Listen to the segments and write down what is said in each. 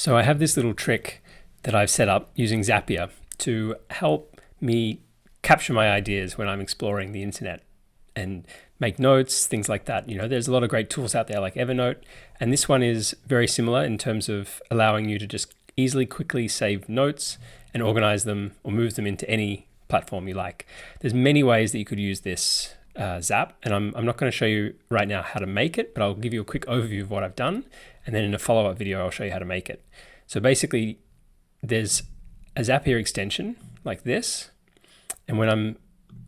So I have this little trick that I've set up using Zapier to help me capture my ideas when I'm exploring the internet and make notes, things like that. You know, there's a lot of great tools out there like Evernote, and this one is very similar in terms of allowing you to just easily, quickly save notes and organize them or move them into any platform you like. There's many ways that you could use this Zap, and I'm not going to show you right now how to make it, but I'll give you a quick overview of what I've done, and then in a follow-up video I'll show you how to make it. So basically there's a Zapier extension like this, and when I'm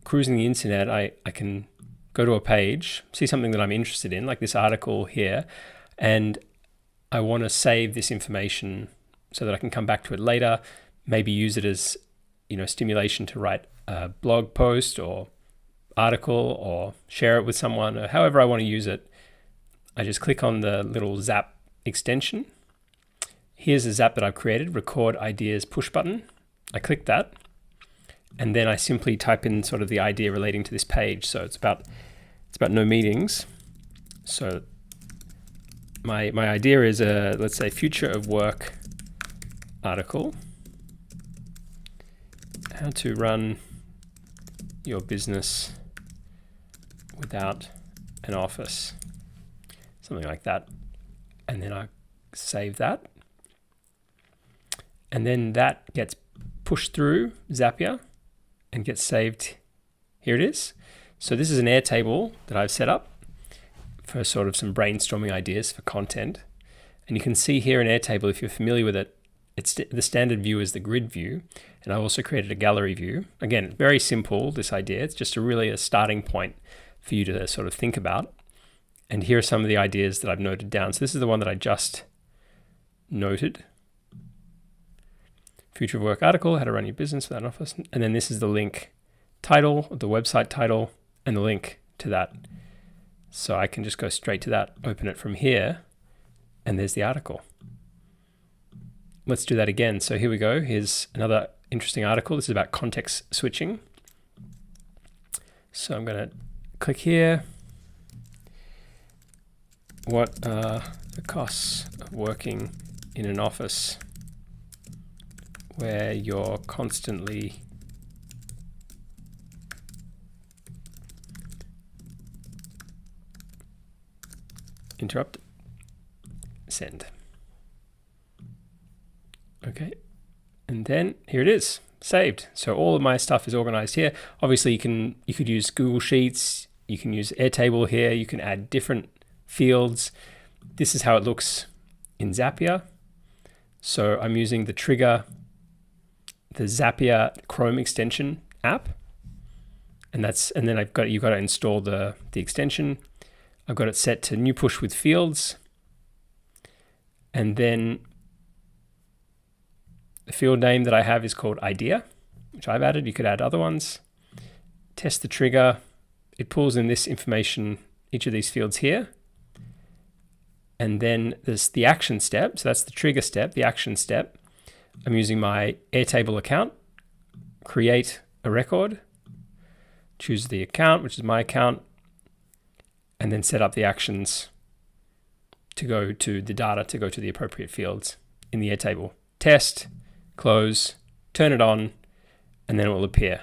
cruising the internet I can go to a page, see something that I'm interested in, like this article here, and I want to save this information so that I can come back to it later, maybe use it as, you know, stimulation to write a blog post or article or share it with someone, or however I want to use it. I just click on the little Zap extension. Here's a Zap that I've created, record ideas push button. I click that, and then I simply type in sort of the idea relating to this page. So it's about no meetings. So my idea is a, let's say, future of work article. How to run your business without an office, something like that. And then I save that. And then that gets pushed through Zapier and gets saved. Here it is. So this is an Airtable that I've set up for sort of some brainstorming ideas for content. And you can see here in Airtable, if you're familiar with it, it's the standard view is the grid view. And I've also created a gallery view. Again, very simple, this idea. It's just really a starting point for you to sort of think about. And here are some of the ideas that I've noted down. So this is the one that I just noted. Future of work article, how to run your business without an office. And then this is the link title, the website title, and the link to that. So I can just go straight to that, open it from here, and there's the article. Let's do that again. So here we go. Here's another interesting article. This is about context switching. So I'm going to click here. What are the costs of working in an office where you're constantly interrupted? Send. Okay, and then here it is, saved. So all of my stuff is organized here. Obviously you could use Google Sheets, you can use Airtable here, you can add different fields. This is how it looks in Zapier. So I'm using the Zapier Chrome extension app, and then you've got to install the extension. I've got it set to new push with fields, and then the field name that I have is called idea, which I've added. You could add other ones. Test the trigger. It pulls in this information, each of these fields here. And then there's the action step. So that's the trigger step, the action step. I'm using my Airtable account, create a record, choose the account, which is my account, and then set up the actions to go to the data, to go to the appropriate fields in the Airtable. Test, close, turn it on, and then it will appear.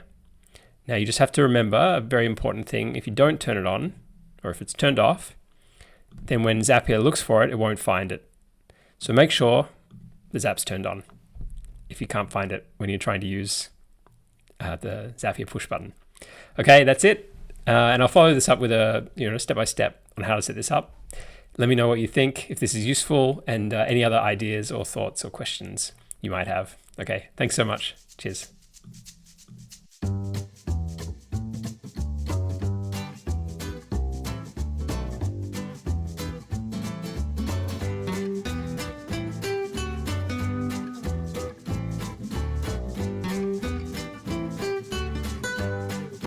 Now you just have to remember a very important thing. If you don't turn it on, or if it's turned off, then when Zapier looks for it, it won't find it. So make sure the Zap's turned on if you can't find it when you're trying to use the Zapier push button. Okay, that's it. And I'll follow this up with a step-by-step on how to set this up. Let me know what you think, if this is useful, and any other ideas or thoughts or questions you might have. Okay, thanks so much. Cheers.